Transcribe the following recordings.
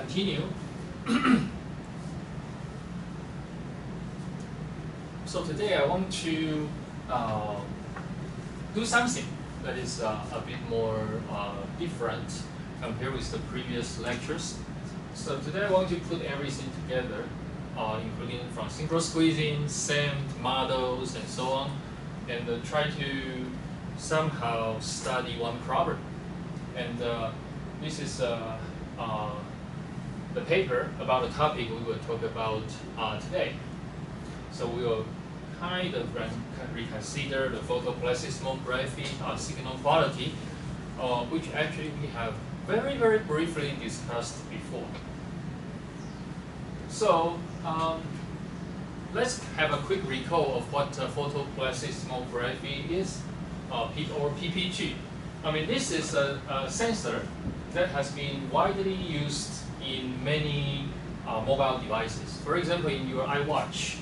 continue. So today I want to do something that is a bit more different compared with the previous lectures. So today I want to put everything together, including from synchrosqueezing, SAM, models, and so on, and try to somehow study one problem. And this is the paper about the topic we will talk about today. So we will kind of reconsider the photoplethysmogram signal quality, which actually we have very, very briefly discussed before. So let's have a quick recall of what photoplethysmogram is, or PPG. I mean, this is a sensor that has been widely used in many mobile devices. For example, in your iWatch,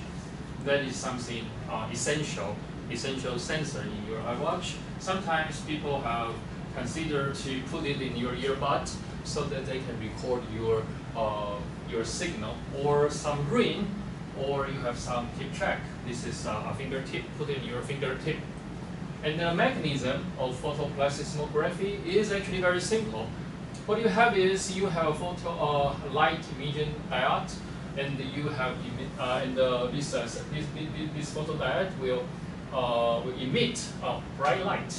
that is something essential sensor in your iWatch. Sometimes people have considered to put it in your earbud so that they can record your signal, or some ring, or you have some tip track. This is a fingertip, put in your fingertip. And the mechanism of photoplethysmography is actually very simple. What you have is you have a light emission diode, and you have this photodiode will emit bright light,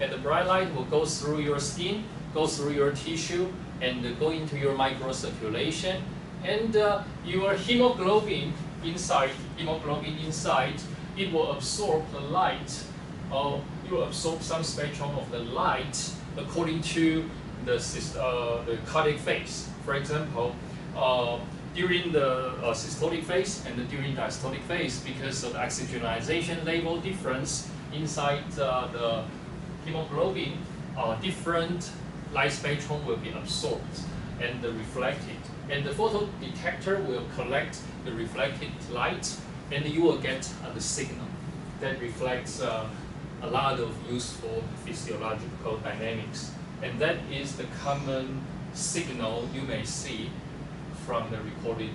and the bright light will go through your skin, go through your tissue, and go into your microcirculation, and your hemoglobin inside, it will absorb the light. You will absorb some spectrum of the light according to the cardiac phase. For example, during the systolic phase and during diastolic phase, because of the oxygenization level difference inside the hemoglobin, different light spectrum will be absorbed and reflected. And the photo detector will collect the reflected light, and you will get the signal that reflects a lot of useful physiological dynamics. And that is the common signal you may see from the recorded,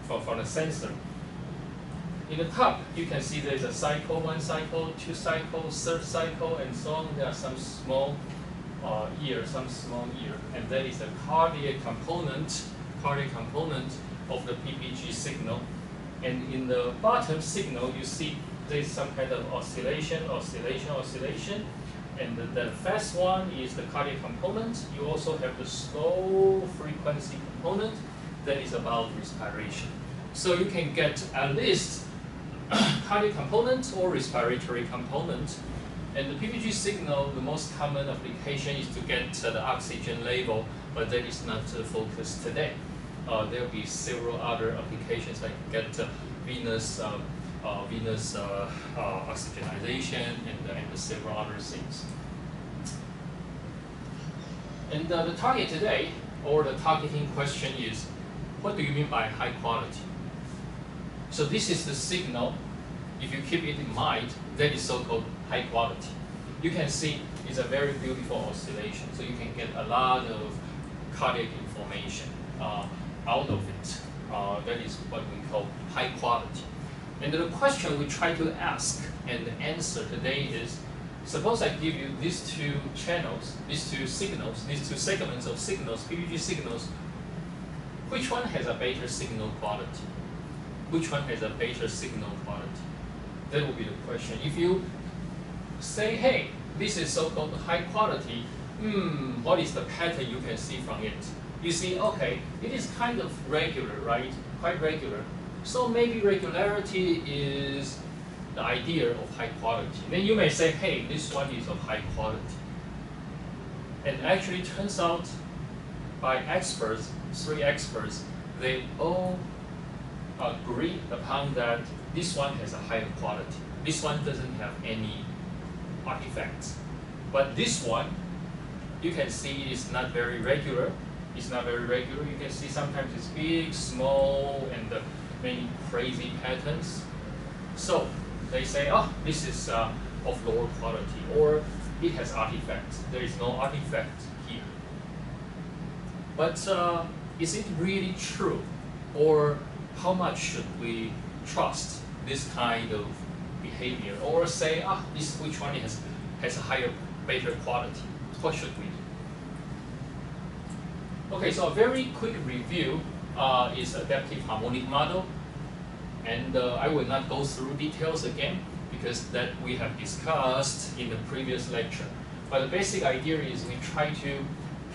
from the sensor. In the top, you can see there's a cycle, 1 cycle, 2 cycles, 3rd cycle, and so on. There are some small ear, and that is the cardiac component of the PPG signal. And in the bottom signal, you see there's some kind of oscillation. And the fast one is the cardiac component. You also have the slow frequency component that is about respiration. So you can get at least cardiac component or respiratory component. And the PPG signal, the most common application is to get the oxygen level, but that is not the focus today. There will be several other applications like get venous oxygenization and several other things. And the target today, or the targeting question is, what do you mean by high quality? So this is the signal. If you keep it in mind, that is so-called high quality. You can see it's a very beautiful oscillation, so you can get a lot of cardiac information out of it. That is what we call high quality. And the question we try to ask and answer today is, suppose I give you these two channels, these two signals, these two segments of signals, PPG signals, which one has a better signal quality? Which one has a better signal quality? That will be the question. If you say, hey, this is so-called high quality, what is the pattern you can see from it? You see, okay, it is kind of regular, right? Quite regular. So maybe regularity is the idea of high quality. Then you may say, hey, this one is of high quality. And actually it turns out by experts, 3 experts, they all agree upon that this one has a higher quality. This one doesn't have any artifacts. But this one, you can see it's not very regular. It's not very regular. You can see sometimes it's big, small, and many crazy patterns. So they say, oh, this is of lower quality, or it has artifacts. There is no artifact here. But is it really true? Or how much should we trust this kind of behavior? Or say, this which one has a higher, better quality? What should we do? Okay, so a very quick review is adaptive harmonic model. And I will not go through details again because that we have discussed in the previous lecture. But the basic idea is we try to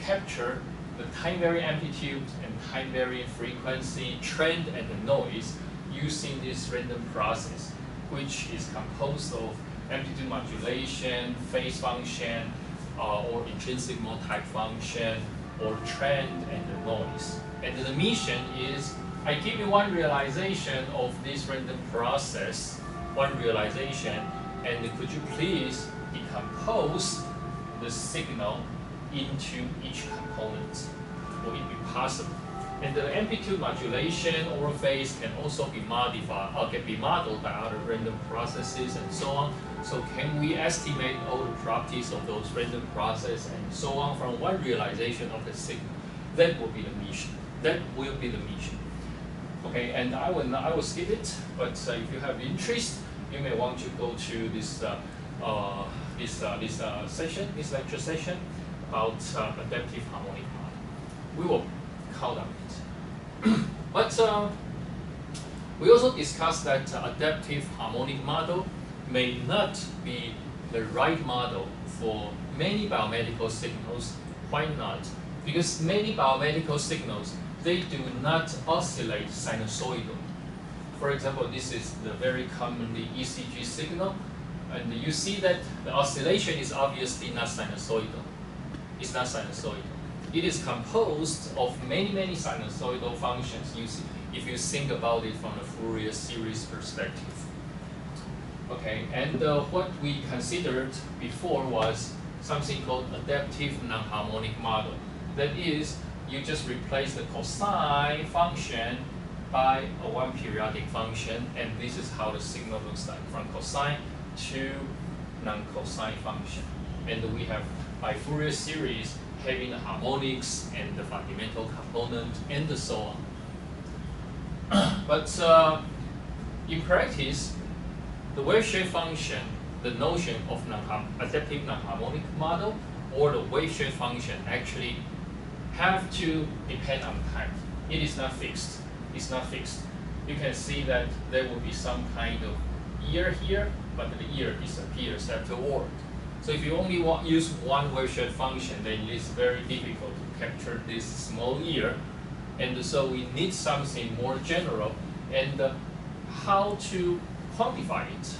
capture the time-varying amplitude and time-varying frequency, trend, and the noise using this random process, which is composed of amplitude modulation, phase function, or intrinsic mode-type function, or trend, and the noise. And the mission is, I give you one realization of this random process, one realization, and could you please decompose the signal into each component? Will it be possible? And the amplitude modulation or phase can also be modified or can be modeled by other random processes and so on. So can we estimate all the properties of those random processes and so on from one realization of the signal? That will be the mission. That will be the mission. Okay, and I will skip it. But if you have interest, you may want to go to this this lecture session about adaptive harmonic model. We will count on it. But we also discussed that adaptive harmonic model may not be the right model for many biomedical signals. Why not? Because many biomedical signals, they do not oscillate sinusoidally. For example, this is the very commonly ECG signal, and you see that the oscillation is obviously not sinusoidal. It's not sinusoidal. It is composed of many, many sinusoidal functions, you see, if you think about it from the Fourier series perspective. Okay, and what we considered before was something called adaptive nonharmonic model. That is, you just replace the cosine function by a one periodic function, and this is how the signal looks like, from cosine to non-cosine function. And we have, by Fourier series, having the harmonics and the fundamental component and so on. But in practice, the wave-shape function, the notion of adaptive nonharmonic model, or the wave-shape function actually have to depend on time. It is not fixed. It's not fixed. You can see that there will be some kind of ear here, but the ear disappears afterward. So if you only use one wave-shape function, then it is very difficult to capture this small ear. And so we need something more general, and how to quantify it.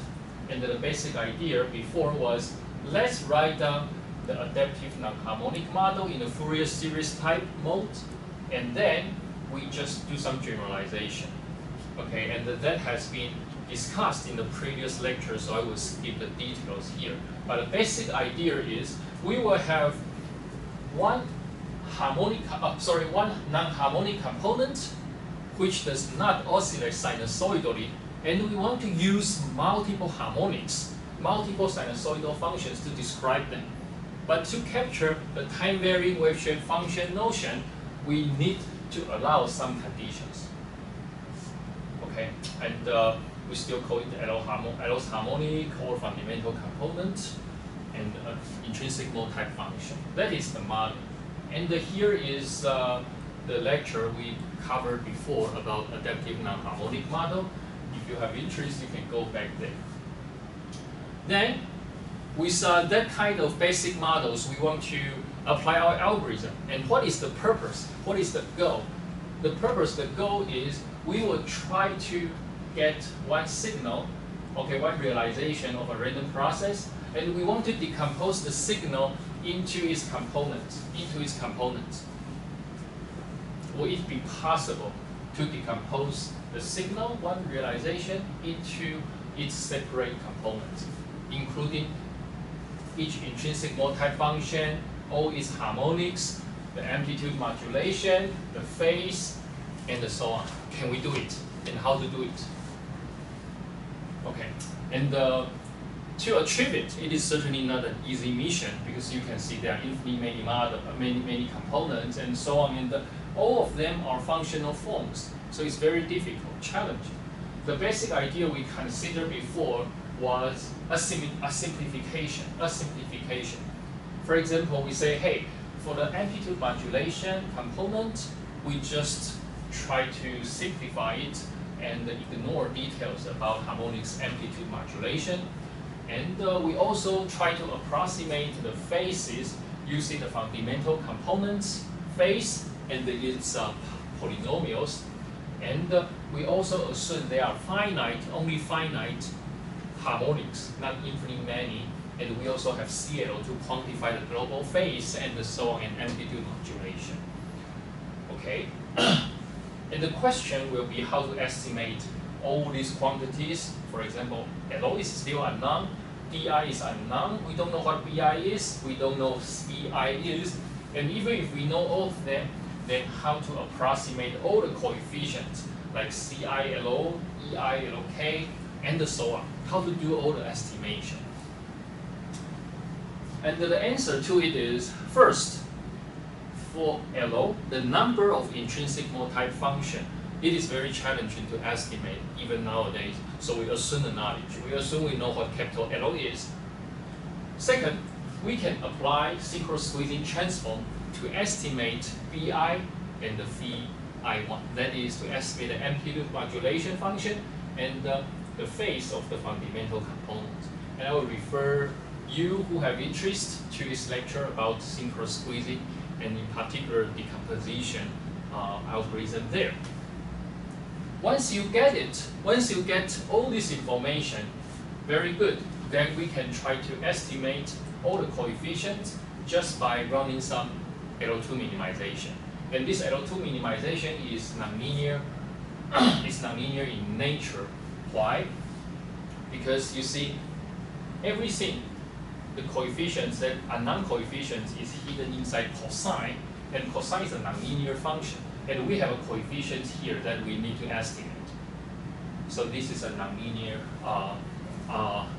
And the basic idea before was, let's write down the adaptive nonharmonic model in the Fourier series type mode, and then we just do some generalization. Okay, and that has been discussed in the previous lecture, so I will skip the details here. But the basic idea is we will have one non-harmonic component which does not oscillate sinusoidally, and we want to use multiple harmonics, multiple sinusoidal functions to describe them. But to capture the time-varying wave-shape function notion, we need to allow some conditions. Okay, and we still call it Ehlers harmonic or fundamental component, and intrinsic mode-type function. That is the model. And here is the lecture we covered before about adaptive nonharmonic model. If you have interest, you can go back there. Then, with that kind of basic models, we want to apply our algorithm. And what is the purpose? What is the goal? The purpose, the goal is we will try to get one signal, okay, one realization of a random process, and we want to decompose the signal into its components, Will it be possible to decompose the signal, one realization, into its separate components, including each intrinsic mode-type function, all its harmonics, the amplitude modulation, the phase, and so on? Can we do it? And how to do it? Okay, and to achieve it, it is certainly not an easy mission, because you can see there are infinitely many components and so on. And all of them are functional forms, so it's very difficult, challenging. The basic idea we considered before was a simplification. For example, we say, hey, for the amplitude modulation component, we just try to simplify it and ignore details about harmonics amplitude modulation. And we also try to approximate the phases using the fundamental components, phase, and its polynomials. And we also assume they are finite, only finite harmonics, not infinitely many. And we also have CL to quantify the global phase and so on, and amplitude modulation. Okay? And the question will be how to estimate all these quantities. For example, LO is still unknown, DI is unknown, we don't know what BI is, we don't know CI is, and even if we know all of them, then how to approximate all the coefficients like CI, LO, EI, LK, and so on. How to do all the estimation. And the answer to it is, first, for LO, the number of intrinsic mode-type function, it is very challenging to estimate even nowadays. So we assume the knowledge. We assume we know what capital LO is. Second, we can apply synchrosqueezing transform to estimate BI and the phi I1. That is to estimate the amplitude modulation function and the phase of the fundamental component. And I will refer you who have interest to this lecture about synchrosqueezing and in particular decomposition algorithm there. Once you get it, once you get all this information, very good, then we can try to estimate all the coefficients just by running some LO2 minimization. And this LO2 minimization is nonlinear. It's nonlinear in nature. Why? Because you see, everything, the coefficients that are non-coefficients is hidden inside cosine, and cosine is a nonlinear function. And we have a coefficient here that we need to estimate. So this is a nonlinear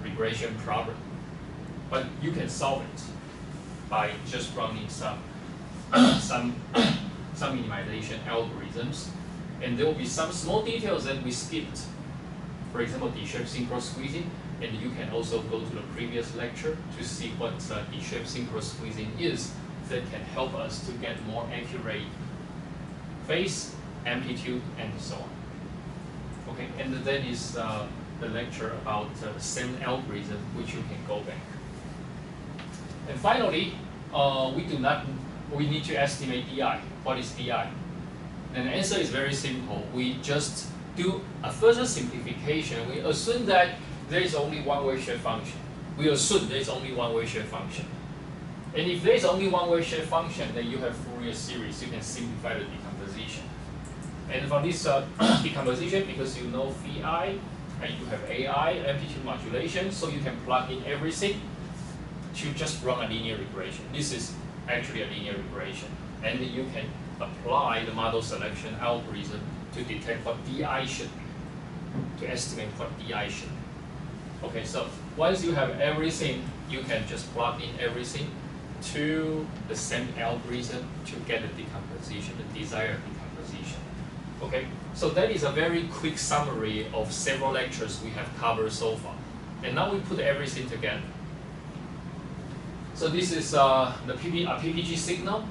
regression problem. But you can solve it by just running some minimization algorithms. And there will be some small details that we skipped. For example, D-shape synchrosqueezing. And you can also go to the previous lecture to see what D-shape synchrosqueezing is that can help us to get more accurate phase, amplitude, and so on. Okay, and that is the lecture about the same algorithm which you can go back. And finally, we need to estimate DI. What is DI? And the answer is very simple. We just do a further simplification. We assume that there is only one Way-shape function. We assume there is only one Way-shape function. And if there is only one Way-shape function, then you have Fourier series. You can simplify the decomposition. And from this decomposition, because you know phi I, and you have AI, amplitude modulation, so you can plug in everything to just run a linear regression. This is actually a linear regression. And you can apply the model selection algorithm to detect what DI should be, to estimate what DI should be. Okay, so once you have everything, you can just plug in everything to the same algorithm to get the decomposition, the desired decomposition. Okay, so that is a very quick summary of several lectures we have covered so far. And now we put everything together. So this is a PPG signal.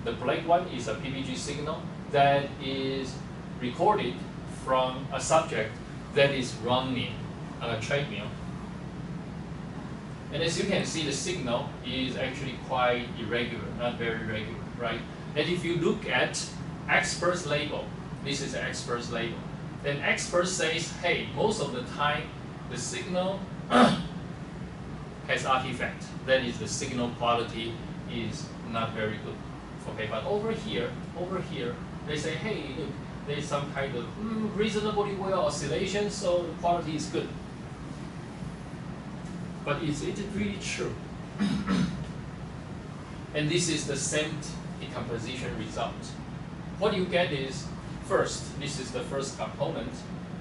The black one is a PPG signal that is recorded from a subject that is running on a treadmill. And as you can see, the signal is actually quite irregular, not very regular, right? And if you look at expert's label, this is an expert's label, then expert says, hey, most of the time the signal has artifact. That is, the signal quality is not very good. Okay, but over here, they say, hey, look, there's some kind of reasonably well oscillation, so the quality is good. But is it really true? And this is the same decomposition result. What you get is, first, this is the first component.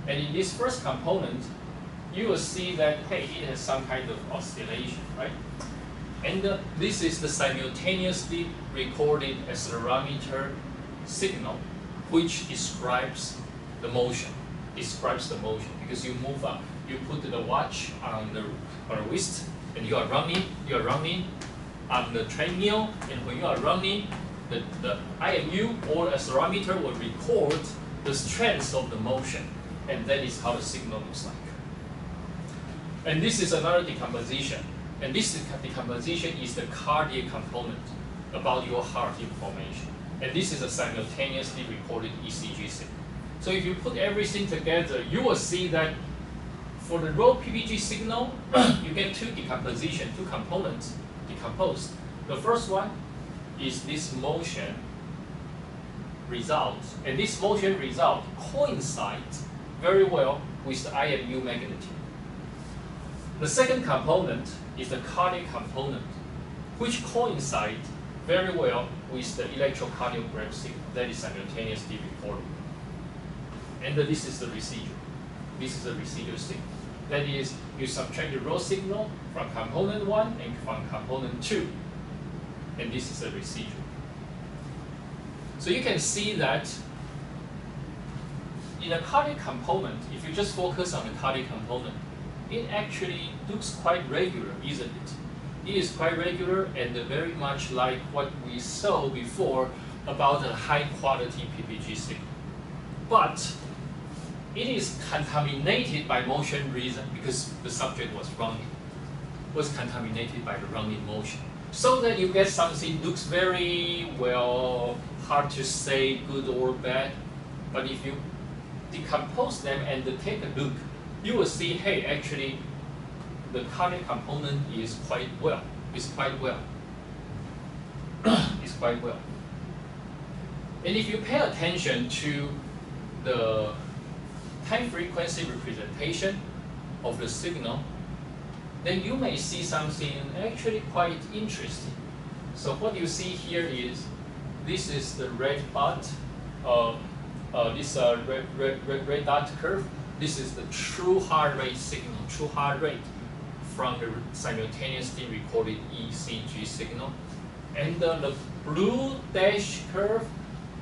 And in this first component, you will see that, hey, it has some kind of oscillation, right? And this is the simultaneously recorded accelerometer signal which describes the motion. Because you move up, you put the watch on the wrist, and you are running on the treadmill, and when you are running, the IMU or accelerometer will record the strength of the motion, and that is how the signal looks like. And this is another decomposition, and this decomposition is the cardiac component about your heart information, and this is a simultaneously recorded ECG signal. So if you put everything together, you will see that for the raw PPG signal, you get two components decomposed. The first one is this motion result, and this motion result coincides very well with the IMU magnitude. The second component is the cardiac component, which coincides very well with the electrocardiogram signal that is simultaneously recorded. And this is the residual. This is the residual signal. That is, you subtract the raw signal from component 1 and from component 2. And this is the residual. So you can see that in a cardiac component, if you just focus on the cardiac component, it actually looks quite regular, isn't it? It is quite regular and very much like what we saw before about the high quality PPG signal. But it is contaminated by motion reason because the subject was contaminated by the running motion. So that you get something looks very well, hard to say good or bad, but if you decompose them and take a look, you will see, hey, actually the cardiac component is quite well. It's quite well. It's quite well. And if you pay attention to the time frequency representation of the signal, then you may see something actually quite interesting. So what you see here is, this is the red dot, this red dot curve. This is the true heart rate signal, true heart rate from the simultaneously recorded ECG signal. And the blue dash curve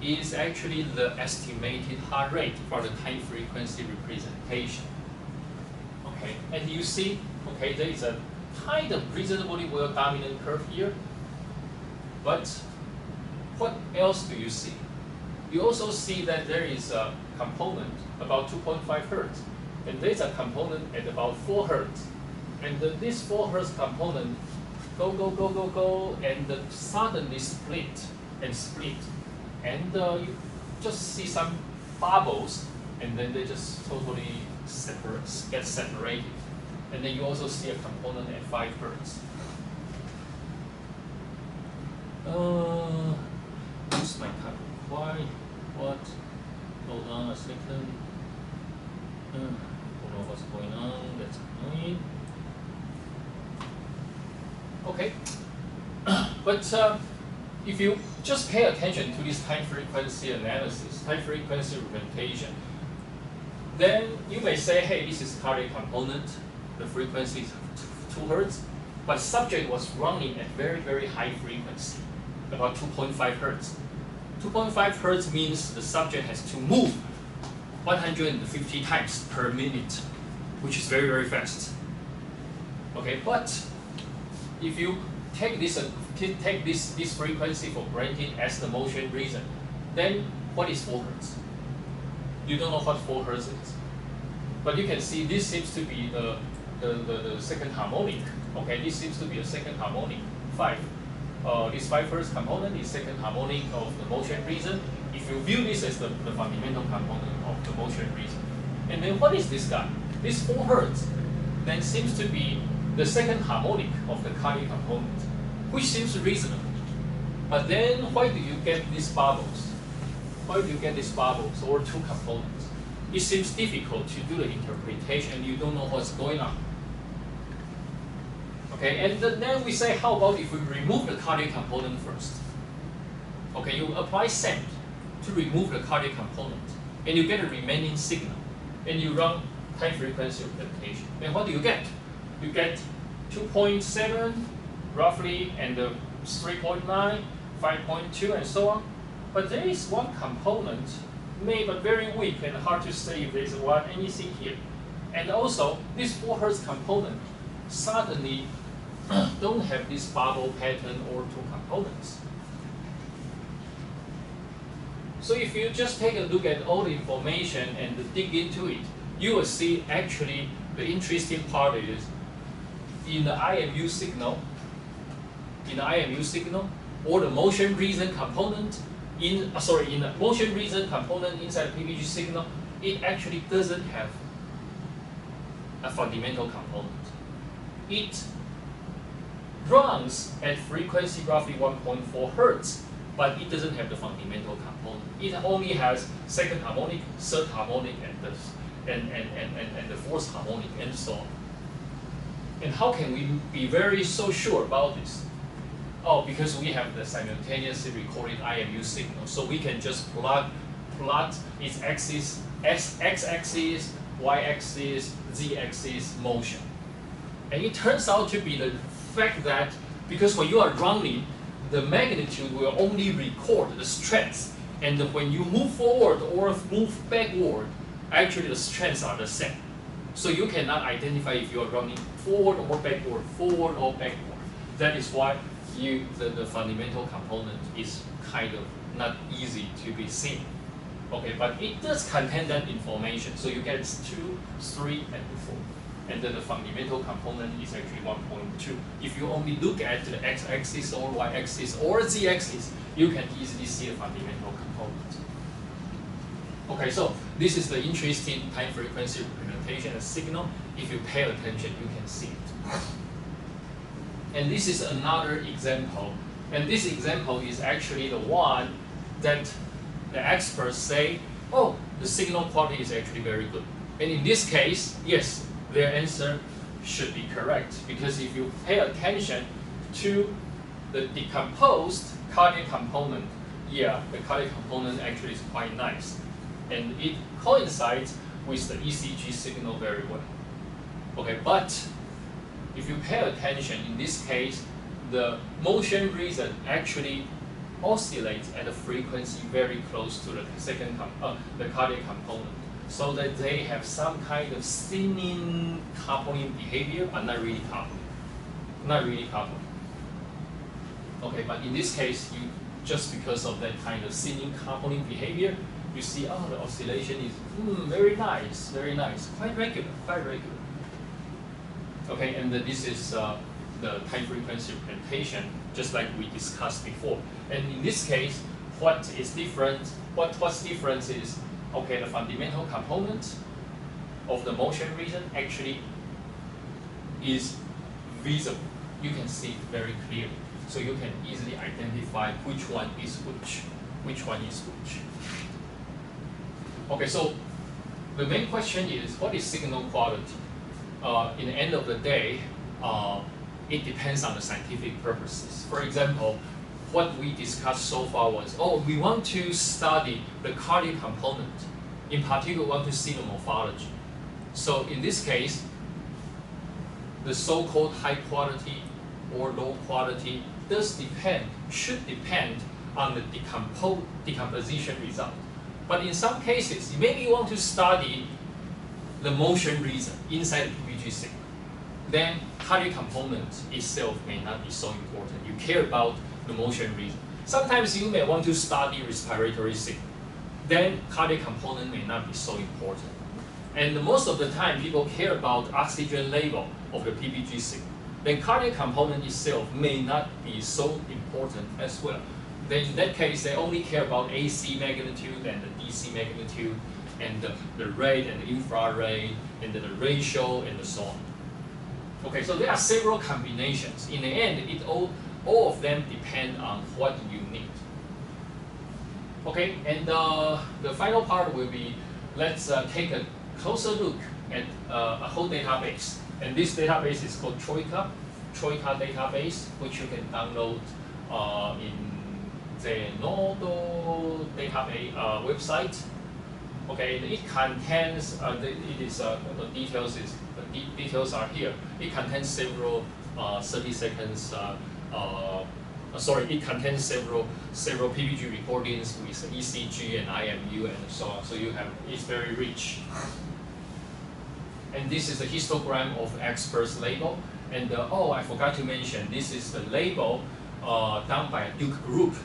is actually the estimated heart rate for the time frequency representation. Okay, and you see, okay, there is a kind of reasonably well dominant curve here. But what else do you see? You also see that there is a component about 2.5 Hertz, and there's a component at about 4 Hertz. And this 4 Hertz component go, and suddenly split. And you just see some bubbles, and then they just totally get separated. And then you also see a component at 5 Hertz. This might have quite what? Hold on a second. Don't know what's going on. That's annoying. Okay. But if you just pay attention to this time frequency analysis, time frequency representation, then you may say, hey, this is cardiac component. The frequency is 2 Hertz, but subject was running at very, very high frequency, about 2.5 Hertz. 2.5 Hertz means the subject has to move 150 times per minute, which is very, very fast. Okay, but if you take this frequency for granted as the motion reason, then what is 4 Hertz? You don't know what 4 Hertz is. But you can see this seems to be the second harmonic. Okay, this seems to be a second harmonic, 5. This 5 Hertz component is second harmonic of the motion reason. If you view this as the fundamental component of the motion reason. And then what is this guy? This 4 Hertz then seems to be the second harmonic of the cardiac component, which seems reasonable. But then why do you get these bubbles? Why do you get these bubbles or 2 components? It seems difficult to do the interpretation and you don't know what's going on. Okay, and then we say, how about if we remove the cardiac component first? Okay, you apply SAMP to remove the cardiac component, and you get a remaining signal, and you run time frequency representation. And what do you get? You get 2.7 roughly, and 3.9, 5.2, and so on. But there is one component, maybe but very weak and hard to say if there's anything here. And also, this 4 Hz component suddenly don't have this bubble pattern or 2 components. So if you just take a look at all the information and dig into it, you will see actually the interesting part is in the IMU signal, or the motion reason component in the motion reason component inside the PPG signal, it actually doesn't have a fundamental component. It runs at frequency roughly 1.4 Hz, but it doesn't have the fundamental component. It only has second harmonic, third harmonic, and the fourth harmonic, and so on. And how can we be so sure about this? Oh, because we have the simultaneously recorded IMU signal, so we can just plot its axis, x-axis, y-axis, z-axis motion. And it turns out to be the fact that because when you are running, the magnitude will only record the strength, and when you move forward or move backward, actually the strengths are the same. So you cannot identify if you are running forward or backward, That is why the fundamental component is kind of not easy to be seen. Okay, but it does contain that information. So you get 2, 3, and 4. And then the fundamental component is actually 1.2. If you only look at the x-axis or y-axis or z-axis, you can easily see a fundamental component. Okay, so this is the interesting time frequency representation of signal. If you pay attention, you can see it. And this is another example. And this example is actually the one that the experts say, oh, the signal quality is actually very good. And in this case, yes, their answer should be correct. Because if you pay attention to the decomposed cardiac component, yeah, the cardiac component actually is quite nice. And it coincides with the ECG signal very well. Okay, but if you pay attention, in this case, the motion reason actually oscillates at a frequency very close to the the cardiac component, so that they have some kind of thinning coupling behavior, but not really coupling. Okay, but in this case, just because of that kind of thinning coupling behavior, you see, the oscillation is very nice, quite regular. Okay, and this is the time frequency representation, just like we discussed before. And in this case, what's different is, okay, the fundamental component of the motion region actually is visible. You can see it very clearly. So you can easily identify which one is which. Okay, so the main question is, what is signal quality? In the end of the day, it depends on the scientific purposes. For example, what we discussed so far was, we want to study the cardiac component. In particular, we want to see the morphology. So in this case, the so-called high quality or low quality should depend on the decomposition result. But in some cases, maybe you want to study the motion reason inside the PPG signal. Then cardiac component itself may not be so important. You care about the motion reason. Sometimes you may want to study respiratory signal. Then cardiac component may not be so important. And most of the time, people care about oxygen level of the PPG signal. Then cardiac component itself may not be so important as well. Then in that case, they only care about AC magnitude and the DC magnitude, and the rate and the infrared, and the ratio, and so on. Okay, so there are several combinations. In the end, all of them depend on what you need. Okay, and the final part will be, let's take a closer look at a whole database. And this database is called Troika database, which you can download in the Nodo database website. Okay, it contains the details are here. It contains several 30 seconds it contains several PPG recordings with ECG and IMU and so on. So it's very rich. And this is a histogram of experts label. And I forgot to mention, this is the label done by a Duke group,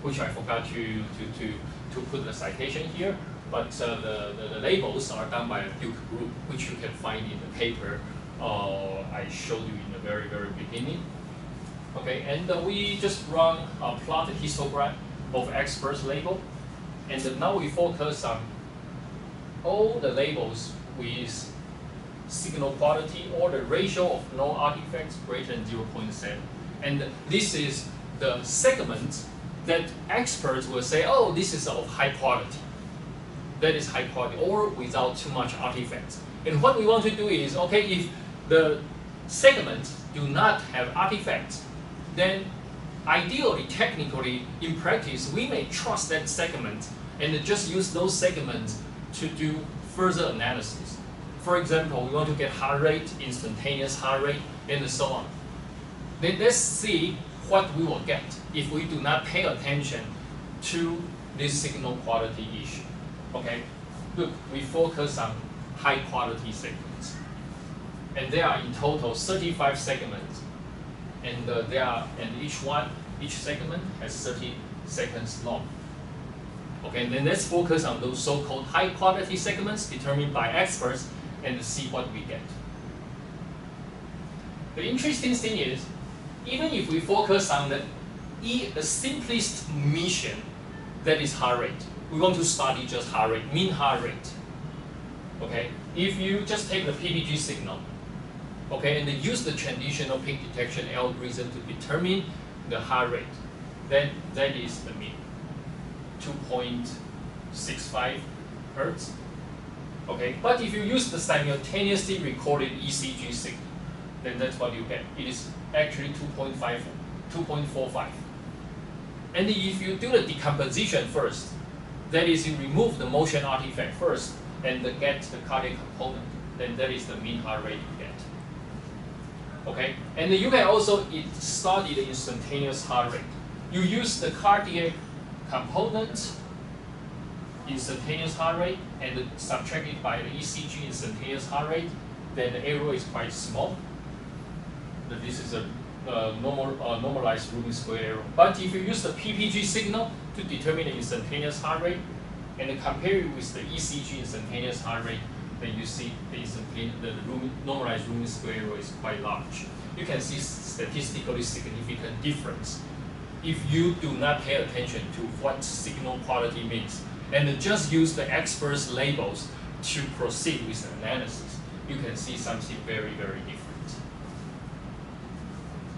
which I forgot to put the citation here. But the labels are done by a Duke group, which you can find in the paper I showed you in the very beginning. Okay, and we just plot the histogram of experts label, and now we focus on all the labels with signal quality or the ratio of no artifacts greater than 0.7. And this is the segment that experts will say, oh, this is of high quality. That is high quality, or without too much artifacts. And what we want to do is, okay, if the segments do not have artifacts, then ideally, technically, in practice, we may trust that segment and just use those segments to do further analysis. For example, we want to get heart rate, instantaneous heart rate, and so on. Then let's see what we will get if we do not pay attention to this signal quality issue. Okay, look, we focus on high quality segments, and there are in total 35 segments, and each segment has 30 seconds long. Okay, then let's focus on those so-called high quality segments determined by experts and see what we get. The interesting thing is, even if we focus on the simplest mission, that is heart rate, we want to study just heart rate, mean heart rate. Okay, if you just take the PPG signal, okay, and then use the traditional peak detection algorithm to determine the heart rate, then that is the mean, 2.65 hertz. Okay, but if you use the simultaneously recorded ECG signal, then that's what you get. It is actually 2.45. And if you do the decomposition first, that is, you remove the motion artifact first and get the cardiac component, then that is the mean heart rate you get. Okay, and you can also study the instantaneous heart rate. You use the cardiac component, instantaneous heart rate, and subtract it by the ECG instantaneous heart rate, then the error is quite small. This is a normalized room square error. But if you use the PPG signal to determine the instantaneous heart rate and compare it with the ECG instantaneous heart rate, then you see the normalized room square error is quite large. You can see statistically significant difference if you do not pay attention to what signal quality means and just use the experts labels to proceed with the analysis. You can see something very different.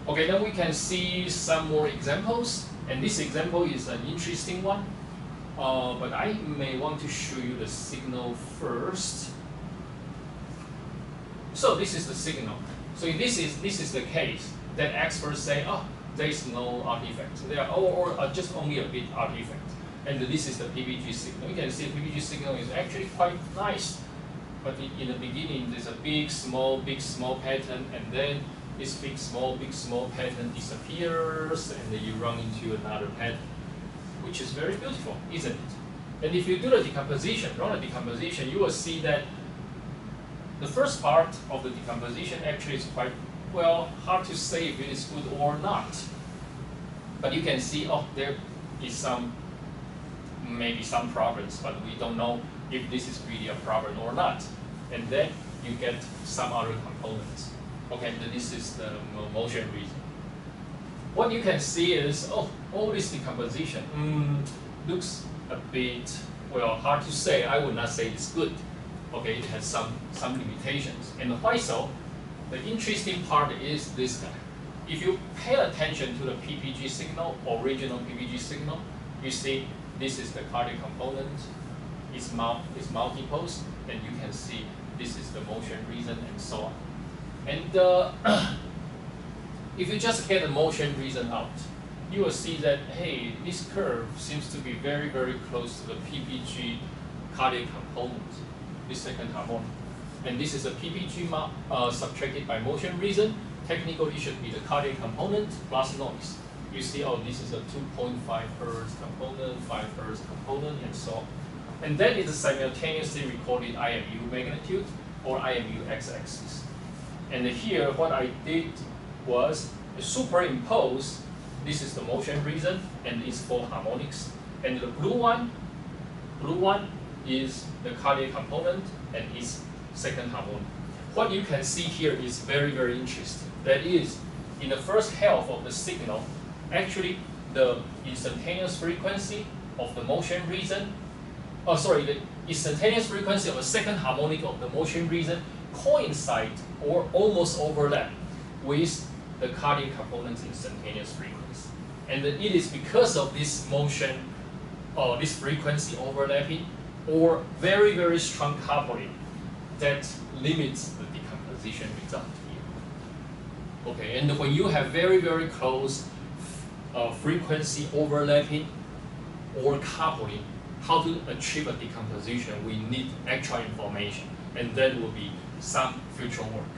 Okay, then we can see some more examples, and this example is an interesting one, but I may want to show you the signal first. So this is the signal. So this is the case that experts say, oh, there is no artifact. There are, or just only a bit artifact. And this is the PPG signal. You can see the PPG signal is actually quite nice, but in the beginning there's a big, small pattern, and then this big, small pattern disappears, and then you run into another pattern, which is very beautiful, isn't it? And if you do the decomposition, run the decomposition, you will see that the first part of the decomposition actually is quite, well, hard to say if it is good or not. But you can see, oh, there is maybe some problems, but we don't know if this is really a problem or not. And then you get some other components. Okay, then this is the motion reason. What you can see is, oh, all this decomposition looks a bit, well, hard to say. I would not say it's good. Okay, it has some limitations. And why so? The interesting part is this guy. If you pay attention to the PPG signal, original PPG signal, you see this is the cardiac component, it's multiples, and you can see this is the motion reason and so on. And if you just get the motion reason out, you will see that, hey, this curve seems to be very close to the PPG cardiac component, this second harmonic. And this is a PPG subtracted by motion reason. technically it should be the cardiac component plus noise. You see, oh, this is a 2.5 Hertz component, 5 Hertz component, and so on. And then it's a simultaneously recorded IMU magnitude or IMU x-axis. And here, what I did was superimpose. This is the motion reason, and it's for harmonics. And the blue one is the cardiac component, and its second harmonic. What you can see here is very, very interesting. That is, in the first half of the signal, actually the instantaneous frequency of the motion reason, the instantaneous frequency of the second harmonic of the motion reason coincide or almost overlap with the cardiac component's instantaneous frequency. And it is because of this motion, or this frequency overlapping, or very, very strong coupling that limits the decomposition result here. Okay, and when you have very, very close frequency overlapping or coupling, how to achieve a decomposition, we need actual information, and that will be some future work.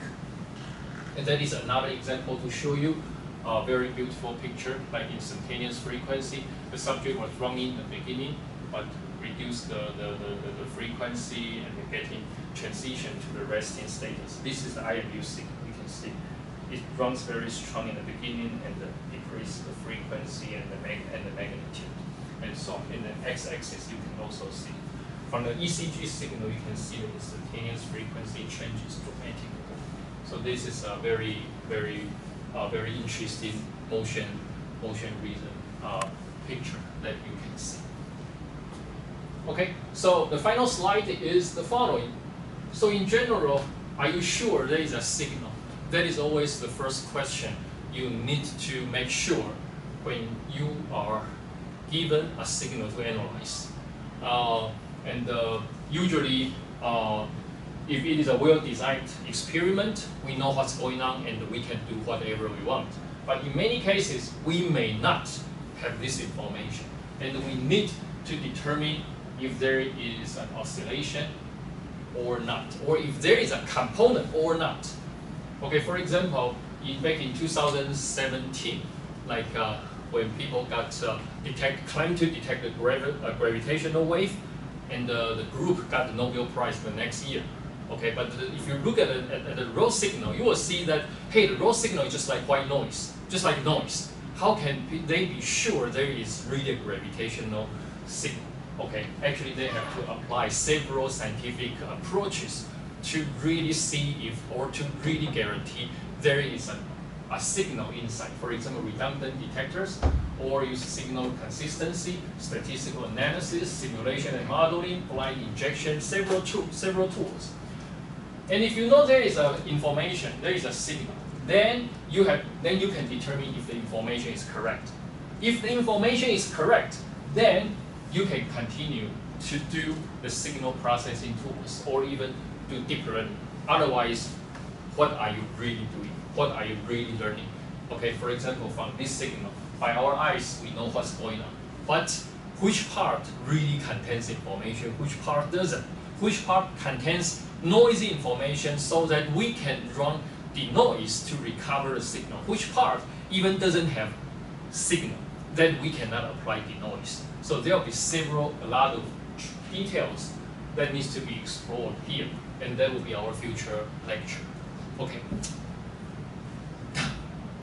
And that is another example to show you a very beautiful picture, like instantaneous frequency. The subject was running in the beginning, but reduced the frequency and getting transition to the resting status. This is the IMU signal. You can see it runs very strong in the beginning and decreases the frequency and the magnitude, and so on. In the x-axis, you can also see. From the ECG signal, you can see the instantaneous frequency changes dramatically. So this is a very, very, very interesting motion reason picture that you can see. Okay, so the final slide is the following. So in general, are you sure there is a signal? That is always the first question you need to make sure when you are given a signal to analyze. Usually, if it is a well-designed experiment, we know what's going on and we can do whatever we want. But in many cases, we may not have this information, and we need to determine if there is an oscillation or not, or if there is a component or not. Okay, for example, back in 2017, like when people got claimed to detect a gravitational wave, and the group got the Nobel Prize the next year. Okay, but if you look at the raw signal, you will see that, hey, the raw signal is just like white noise, just like noise. How can they be sure there is really a gravitational signal? Okay, actually they have to apply several scientific approaches to really see if, or to really guarantee there is a signal inside. For example, redundant detectors, or use signal consistency, statistical analysis, simulation and modeling, blind injection, several tools. And if you know there is information, there is a signal, then you can determine if the information is correct. If the information is correct, then you can continue to do the signal processing tools, or even do deep learning. Otherwise, what are you really doing? What are you really learning? Okay, for example, from this signal, by our eyes, we know what's going on. But which part really contains information, which part doesn't? Which part contains noisy information so that we can run the noise to recover the signal? Which part even doesn't have signal, then we cannot apply the noise. So there will be a lot of details that needs to be explored here, and that will be our future lecture. Okay.